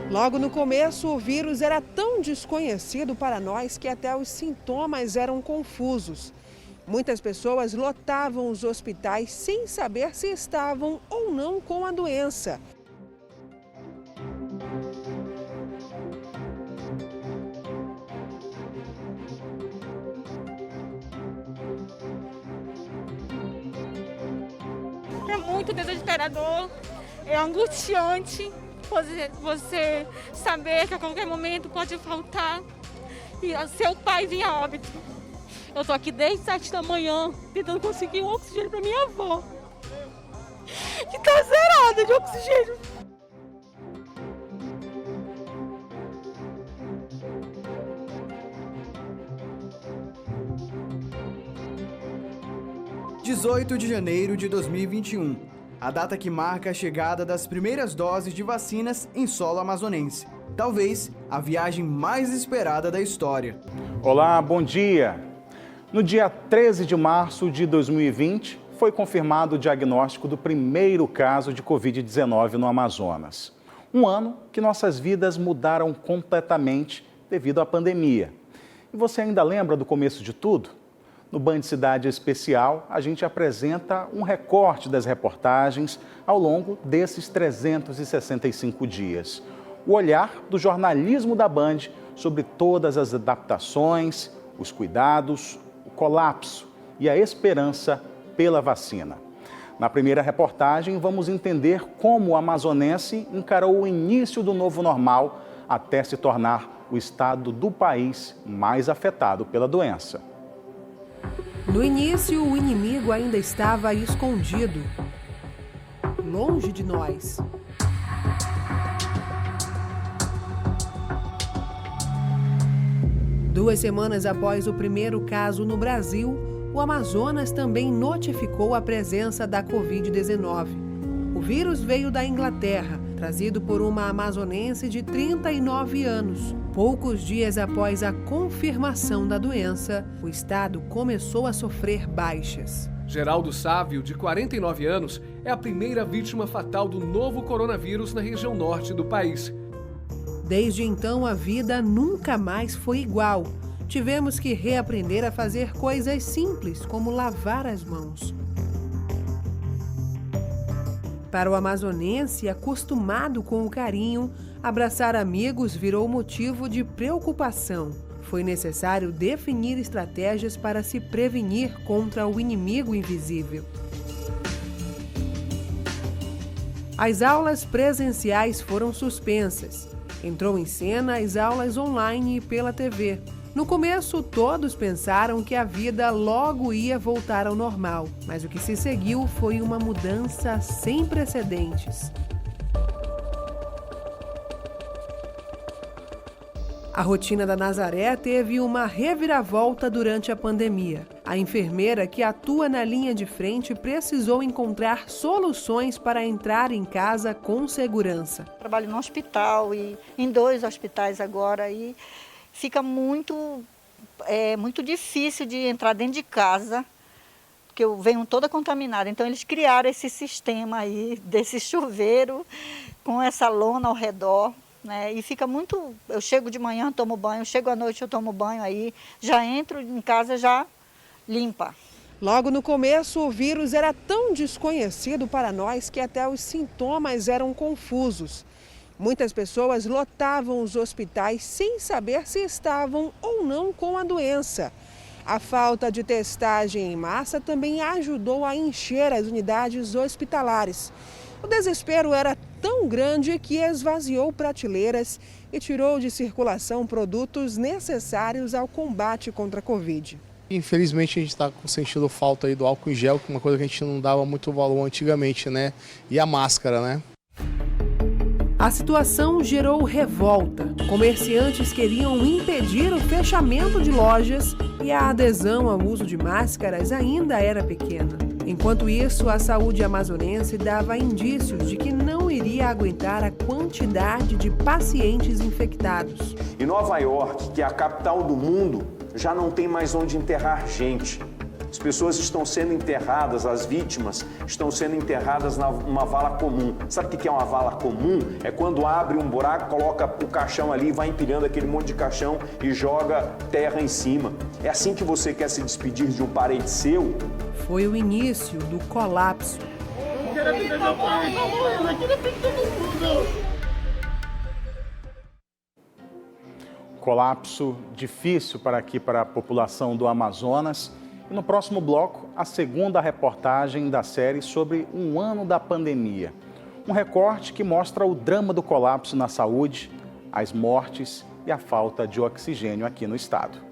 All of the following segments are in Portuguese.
Logo no começo, o vírus era tão desconhecido para nós que até os sintomas eram confusos. Muitas pessoas lotavam os hospitais sem saber se estavam ou não com a doença. É muito desesperador, é angustiante você saber que a qualquer momento pode faltar e seu pai vir a óbito. Eu estou aqui desde 7 da manhã tentando conseguir um oxigênio para minha avó, que está zerada de oxigênio. – 18 de janeiro de 2021, a data que marca a chegada das primeiras doses de vacinas em solo amazonense. Talvez a viagem mais esperada da história. Olá, bom dia! No dia 13 de março de 2020, foi confirmado o diagnóstico do primeiro caso de Covid-19 no Amazonas. Um ano que nossas vidas mudaram completamente devido à pandemia. E você ainda lembra do começo de tudo? No Band Cidade Especial, a gente apresenta um recorte das reportagens ao longo desses 365 dias. O olhar do jornalismo da Band sobre todas as adaptações, os cuidados, o colapso e a esperança pela vacina. Na primeira reportagem, vamos entender como o amazonense encarou o início do novo normal até se tornar o estado do país mais afetado pela doença. No início, o inimigo ainda estava escondido, longe de nós. Duas semanas após o primeiro caso no Brasil, o Amazonas também notificou a presença da Covid-19. O vírus veio da Inglaterra, trazido por uma amazonense de 39 anos. Poucos dias após a confirmação da doença, o estado começou a sofrer baixas. Geraldo Sávio, de 49 anos, é a primeira vítima fatal do novo coronavírus na região norte do país. Desde então, a vida nunca mais foi igual. Tivemos que reaprender a fazer coisas simples, como lavar as mãos. Para o amazonense, acostumado com o carinho, abraçar amigos virou motivo de preocupação. Foi necessário definir estratégias para se prevenir contra o inimigo invisível. As aulas presenciais foram suspensas. Entrou em cena as aulas online e pela TV. No começo, todos pensaram que a vida logo ia voltar ao normal, mas o que se seguiu foi uma mudança sem precedentes. A rotina da Nazaré teve uma reviravolta durante a pandemia. A enfermeira que atua na linha de frente precisou encontrar soluções para entrar em casa com segurança. Trabalho no hospital e em 2 hospitais agora e fica muito difícil de entrar dentro de casa, porque eu venho toda contaminada. Então eles criaram esse sistema aí desse chuveiro com essa lona ao redor. E fica muito... Eu chego de manhã, tomo banho, chego à noite, eu tomo banho, aí já entro em casa, já limpa. Logo no começo, o vírus era tão desconhecido para nós que até os sintomas eram confusos. Muitas pessoas lotavam os hospitais sem saber se estavam ou não com a doença. A falta de testagem em massa também ajudou a encher as unidades hospitalares. O desespero era tão grande que esvaziou prateleiras e tirou de circulação produtos necessários ao combate contra a Covid. Infelizmente a gente está sentindo falta aí do álcool em gel, que é uma coisa que a gente não dava muito valor antigamente, né? E a máscara, né? A situação gerou revolta. Comerciantes queriam impedir o fechamento de lojas e a adesão ao uso de máscaras ainda era pequena. Enquanto isso, a saúde amazonense dava indícios de que não iria aguentar a quantidade de pacientes infectados. Em Nova York, que é a capital do mundo, já não tem mais onde enterrar gente. As pessoas estão sendo enterradas, as vítimas estão sendo enterradas numa vala comum. Sabe o que é uma vala comum? É quando abre um buraco, coloca o caixão ali, vai empilhando aquele monte de caixão e joga terra em cima. É assim que você quer se despedir de um parente seu? Foi o início do colapso. Colapso difícil para a população do Amazonas. E no próximo bloco, a segunda reportagem da série sobre um ano da pandemia. Um recorte que mostra o drama do colapso na saúde, as mortes e a falta de oxigênio aqui no estado.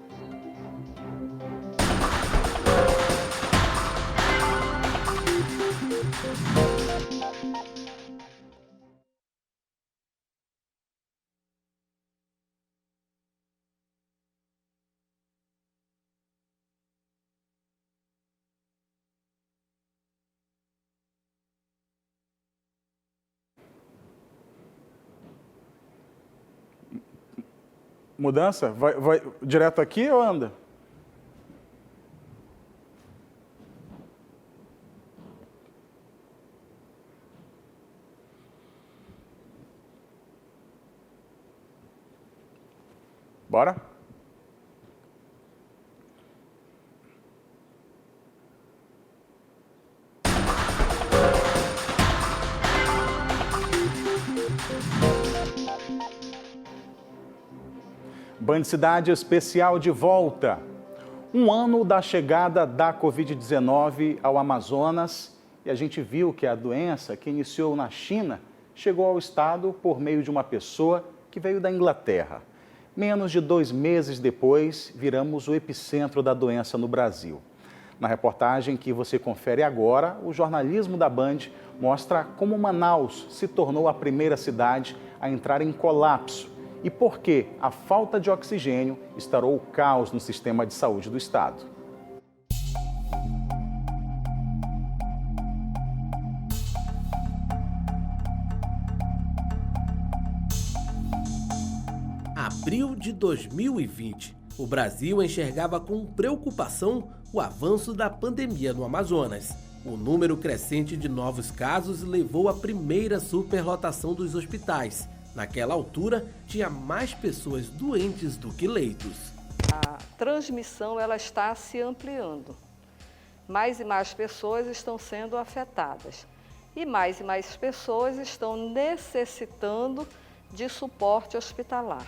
Mudança? Vai direto aqui ou anda? Bora? Band Cidade Especial de volta. Um ano da chegada da Covid-19 ao Amazonas e a gente viu que a doença, que iniciou na China, chegou ao estado por meio de uma pessoa que veio da Inglaterra. Menos de 2 meses depois, viramos o epicentro da doença no Brasil. Na reportagem que você confere agora, o jornalismo da Band mostra como Manaus se tornou a primeira cidade a entrar em colapso e por que a falta de oxigênio instaurou o caos no sistema de saúde do estado. Abril de 2020, o Brasil enxergava com preocupação o avanço da pandemia no Amazonas. O número crescente de novos casos levou à primeira superlotação dos hospitais. Naquela altura, tinha mais pessoas doentes do que leitos. A transmissão ela está se ampliando. Mais e mais pessoas estão sendo afetadas. E mais pessoas estão necessitando de suporte hospitalar.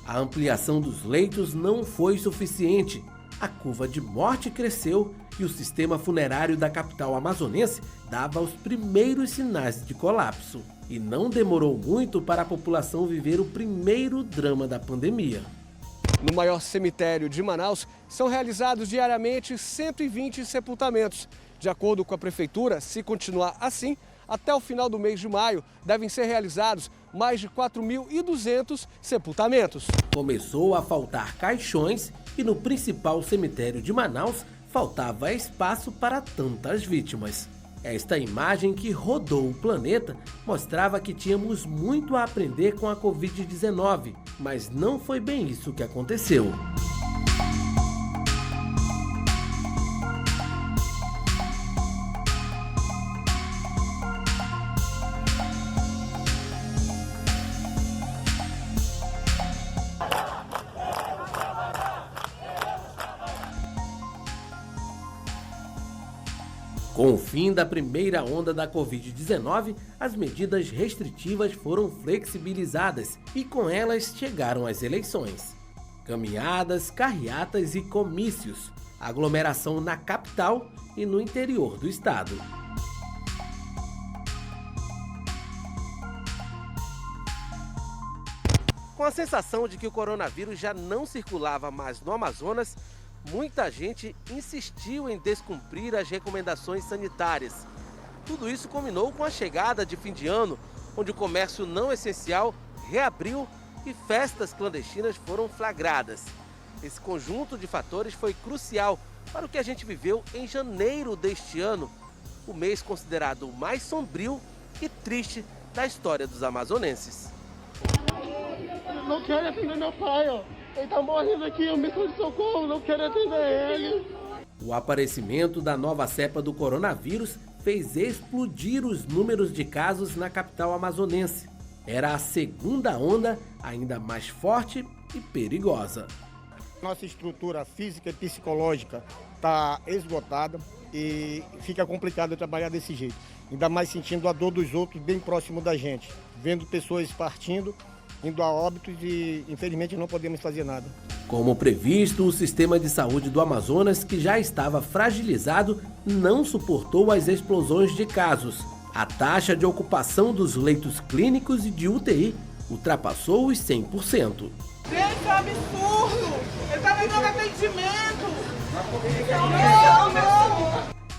A ampliação dos leitos não foi suficiente. A curva de morte cresceu e o sistema funerário da capital amazonense dava os primeiros sinais de colapso. E não demorou muito para a população viver o primeiro drama da pandemia. No maior cemitério de Manaus, são realizados diariamente 120 sepultamentos. De acordo com a prefeitura, se continuar assim, até o final do mês de maio, devem ser realizados mais de 4.200 sepultamentos. Começou a faltar caixões e no principal cemitério de Manaus faltava espaço para tantas vítimas. Esta imagem que rodou o planeta mostrava que tínhamos muito a aprender com a Covid-19, mas não foi bem isso que aconteceu. Com o fim da primeira onda da Covid-19, as medidas restritivas foram flexibilizadas e com elas chegaram as eleições. Caminhadas, carreatas e comícios, aglomeração na capital e no interior do estado. Com a sensação de que o coronavírus já não circulava mais no Amazonas, muita gente insistiu em descumprir as recomendações sanitárias. Tudo isso culminou com a chegada de fim de ano, onde o comércio não essencial reabriu e festas clandestinas foram flagradas. Esse conjunto de fatores foi crucial para o que a gente viveu em janeiro deste ano, o mês considerado o mais sombrio e triste da história dos amazonenses. Não quero atender meu pai, ó. Ele tá morrendo aqui, eu me de socorro, não quero atender ele. O aparecimento da nova cepa do coronavírus fez explodir os números de casos na capital amazonense. Era a segunda onda, ainda mais forte e perigosa. Nossa estrutura física e psicológica está esgotada e fica complicado trabalhar desse jeito. Ainda mais sentindo a dor dos outros bem próximo da gente, vendo pessoas partindo, indo a óbitos e infelizmente não podemos fazer nada. Como previsto, o sistema de saúde do Amazonas, que já estava fragilizado, não suportou as explosões de casos. A taxa de ocupação dos leitos clínicos e de UTI ultrapassou os 100%. Gente, é um absurdo! Ele tá me dando atendimento!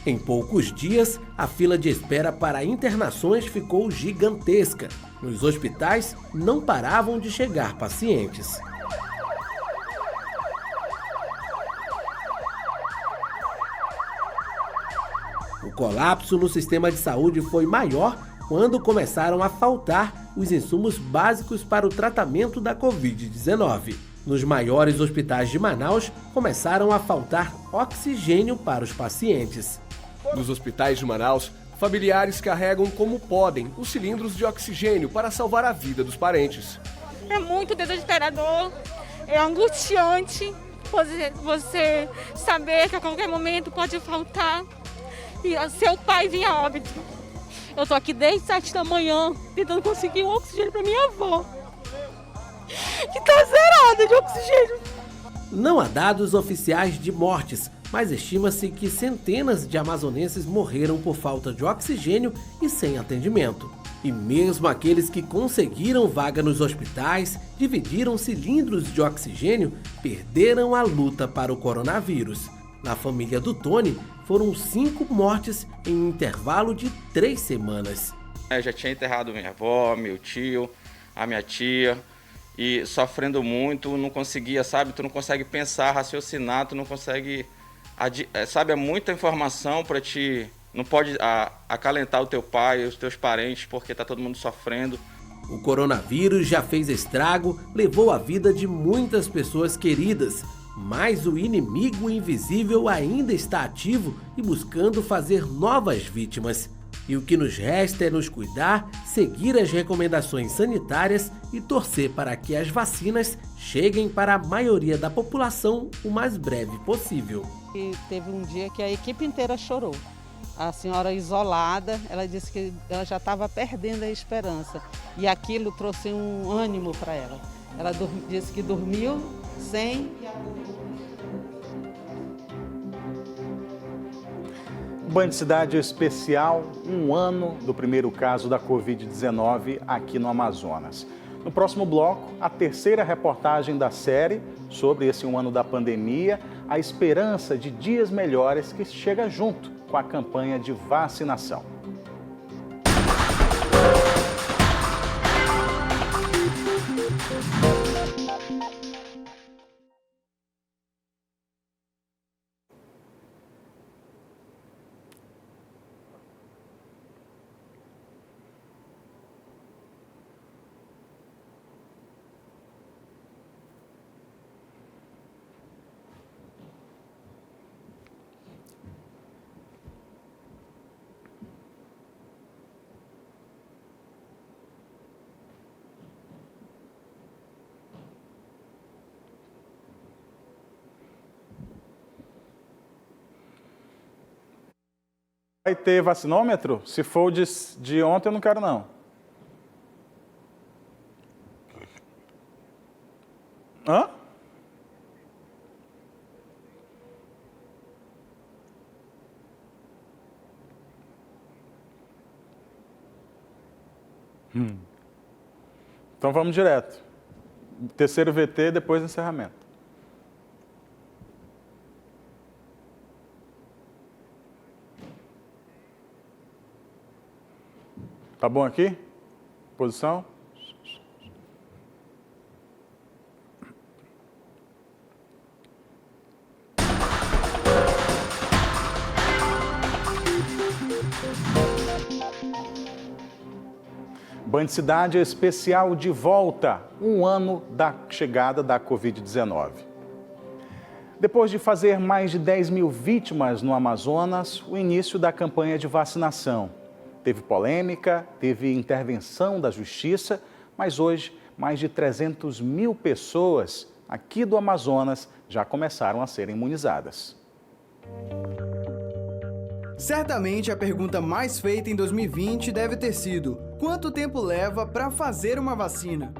Em poucos dias, a fila de espera para internações ficou gigantesca. Nos hospitais, não paravam de chegar pacientes. O colapso no sistema de saúde foi maior quando começaram a faltar os insumos básicos para o tratamento da Covid-19. Nos maiores hospitais de Manaus, começaram a faltar oxigênio para os pacientes. Nos hospitais de Manaus, familiares carregam como podem os cilindros de oxigênio para salvar a vida dos parentes. É muito desesperador, é angustiante você saber que a qualquer momento pode faltar e seu pai vir a óbito. Eu tô aqui desde 7 da manhã tentando conseguir um oxigênio para minha avó, que tá zerada de oxigênio. Não há dados oficiais de mortes, mas estima-se que centenas de amazonenses morreram por falta de oxigênio e sem atendimento. E mesmo aqueles que conseguiram vaga nos hospitais, dividiram cilindros de oxigênio, perderam a luta para o coronavírus. Na família do Tony, foram 5 mortes em um intervalo de 3 semanas. Eu já tinha enterrado minha avó, meu tio, a minha tia, e sofrendo muito, não conseguia, sabe? Tu não consegue pensar, raciocinar, tu não consegue, sabe? É muita informação para ti, não pode acalentar o teu pai, os teus parentes, porque tá todo mundo sofrendo. O coronavírus já fez estrago, levou a vida de muitas pessoas queridas, mas o inimigo invisível ainda está ativo e buscando fazer novas vítimas. E o que nos resta é nos cuidar, seguir as recomendações sanitárias e torcer para que as vacinas cheguem para a maioria da população o mais breve possível. E teve um dia que a equipe inteira chorou. A senhora isolada, ela disse que ela já estava perdendo a esperança e aquilo trouxe um ânimo para ela. Ela disse que dormiu sem... Banho de Cidade especial, 1 ano do primeiro caso da Covid-19 aqui no Amazonas. No próximo bloco, a 3ª reportagem da série sobre esse 1 ano da pandemia, a esperança de dias melhores que chega junto com a campanha de vacinação. Vai ter vacinômetro? Se for de ontem, eu não quero, não. Hã? Então vamos direto. 3º VT, depois do encerramento. Tá bom aqui? Posição? Band Cidade Especial de volta, um ano da chegada da Covid-19. Depois de fazer mais de 10 mil vítimas no Amazonas, o início da campanha de vacinação. Teve polêmica, teve intervenção da Justiça, mas hoje mais de 300 mil pessoas aqui do Amazonas já começaram a ser imunizadas. Certamente a pergunta mais feita em 2020 deve ter sido: quanto tempo leva para fazer uma vacina?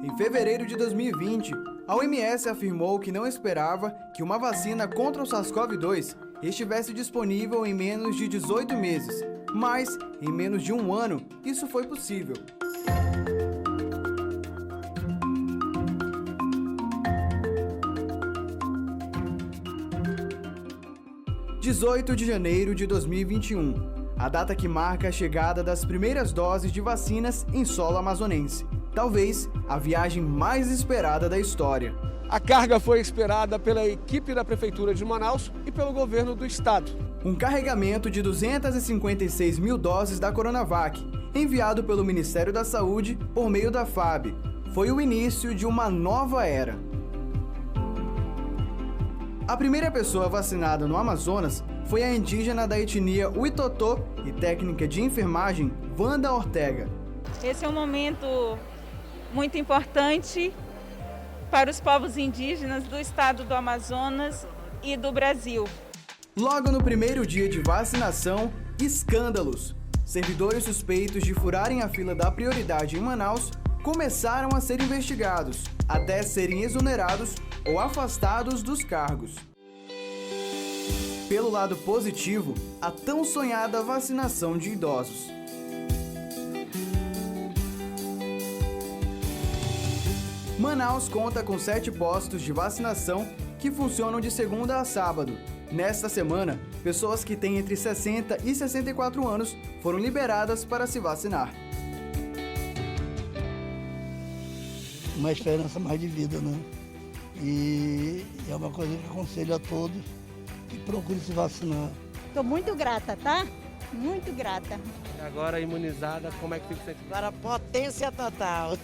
Em fevereiro de 2020, a OMS afirmou que não esperava que uma vacina contra o SARS-CoV-2 estivesse disponível em menos de 18 meses, mas em menos de um ano isso foi possível. 18 de janeiro de 2021, a data que marca a chegada das primeiras doses de vacinas em solo amazonense. Talvez a viagem mais esperada da história. A carga foi esperada pela equipe da Prefeitura de Manaus e pelo governo do estado. Um carregamento de 256 mil doses da Coronavac, enviado pelo Ministério da Saúde por meio da FAB. Foi o início de uma nova era. A primeira pessoa vacinada no Amazonas foi a indígena da etnia Uitotô e técnica de enfermagem Wanda Ortega. Esse é um momento muito importante para os povos indígenas do estado do Amazonas e do Brasil. Logo no primeiro dia de vacinação, escândalos. Servidores suspeitos de furarem a fila da prioridade em Manaus começaram a ser investigados, até serem exonerados ou afastados dos cargos. Pelo lado positivo, a tão sonhada vacinação de idosos. Manaus conta com 7 postos de vacinação que funcionam de segunda a sábado. Nesta semana, pessoas que têm entre 60 e 64 anos foram liberadas para se vacinar. Uma esperança mais de vida, né? E é uma coisa que aconselho a todos que procurem se vacinar. Estou muito grata, tá? Muito grata. Agora imunizada, como é que fica o sentimento? Agora potência total.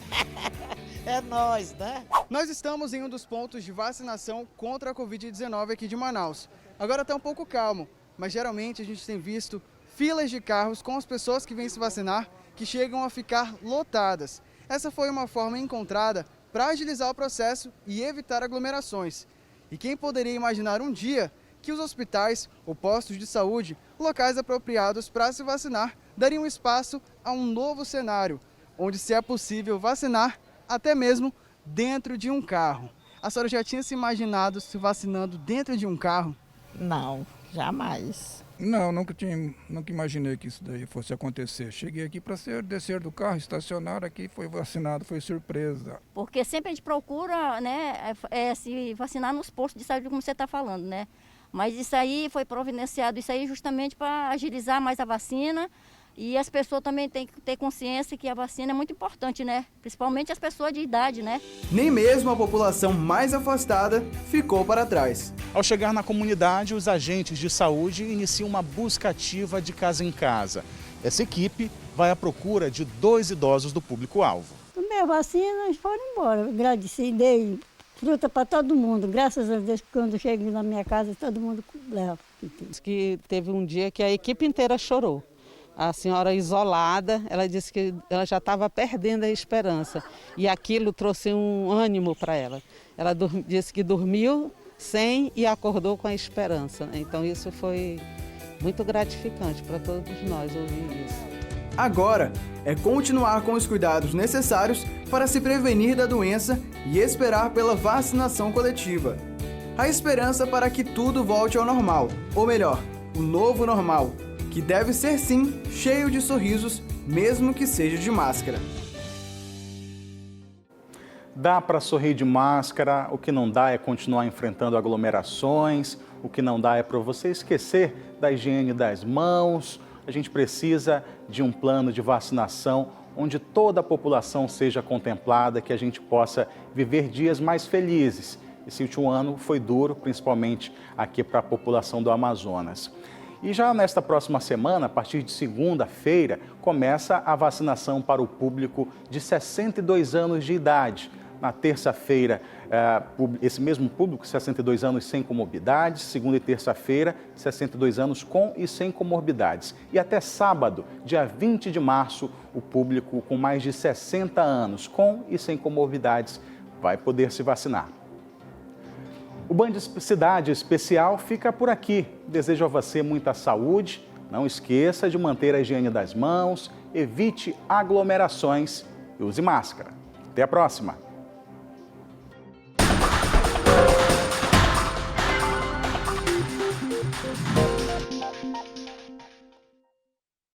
É nóis, né? Nós estamos em um dos pontos de vacinação contra a Covid-19 aqui de Manaus. Agora está um pouco calmo, mas geralmente a gente tem visto filas de carros com as pessoas que vêm se vacinar que chegam a ficar lotadas. Essa foi uma forma encontrada para agilizar o processo e evitar aglomerações. E quem poderia imaginar um dia que os hospitais ou postos de saúde, locais apropriados para se vacinar, dariam espaço a um novo cenário, onde se é possível vacinar até mesmo dentro de um carro. A senhora já tinha se imaginado se vacinando dentro de um carro? Não, jamais. Não, nunca imaginei que isso daí fosse acontecer. Cheguei aqui para descer do carro, estacionar aqui, foi vacinado, foi surpresa. Porque sempre a gente procura, né, se vacinar nos postos de saúde, como você está falando, né? Mas isso aí foi providenciado, isso aí justamente para agilizar mais a vacina. E as pessoas também têm que ter consciência que a vacina é muito importante, né? Principalmente as pessoas de idade, né? Nem mesmo a população mais afastada ficou para trás. Ao chegar na comunidade, os agentes de saúde iniciam uma busca ativa de casa em casa. Essa equipe vai à procura de 2 idosos do público-alvo. Tomei a vacina e foram embora. Agradeci, dei fruta para todo mundo. Graças a Deus, quando chego na minha casa, todo mundo leva. Que teve um dia que a equipe inteira chorou. A senhora isolada, ela disse que ela já estava perdendo a esperança e aquilo trouxe um ânimo para ela. Ela disse que dormiu sem e acordou com a esperança. Então isso foi muito gratificante para todos nós ouvir isso. Agora é continuar com os cuidados necessários para se prevenir da doença e esperar pela vacinação coletiva. A esperança para que tudo volte ao normal, ou melhor, o novo normal, que deve ser sim cheio de sorrisos, mesmo que seja de máscara. Dá para sorrir de máscara, o que não dá é continuar enfrentando aglomerações, o que não dá é para você esquecer da higiene das mãos. A gente precisa de um plano de vacinação onde toda a população seja contemplada, que a gente possa viver dias mais felizes, esse último ano foi duro, principalmente aqui para a população do Amazonas. E já nesta próxima semana, a partir de segunda-feira, começa a vacinação para o público de 62 anos de idade. Na terça-feira, esse mesmo público, 62 anos sem comorbidades. Segunda e terça-feira, 62 anos com e sem comorbidades. E até sábado, dia 20 de março, o público com mais de 60 anos com e sem comorbidades vai poder se vacinar. O Band Cidade Especial fica por aqui. Desejo a você muita saúde. Não esqueça de manter a higiene das mãos, evite aglomerações e use máscara. Até a próxima!